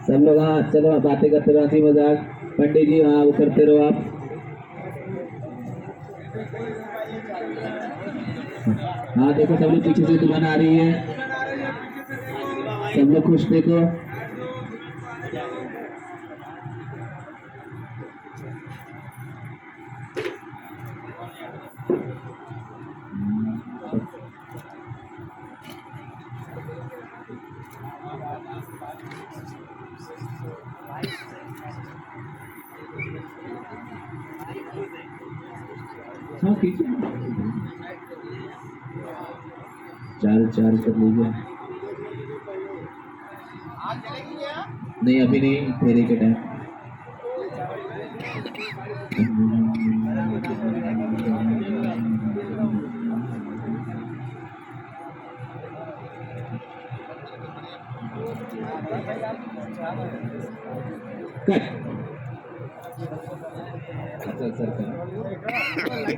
सब लोग हाँ चलो आप बातें करते रहो, हंसी मजाक। पंडित जी हाँ वो करते रहो आप। हाँ देखो सब लोग पीछे से दुल्हन आ रही है, सब लोग खुश देखो। हाँ कीजिए, चार्ज कर लीजिए। नहीं अभी नहीं, फेरे के टाइम। कट। सर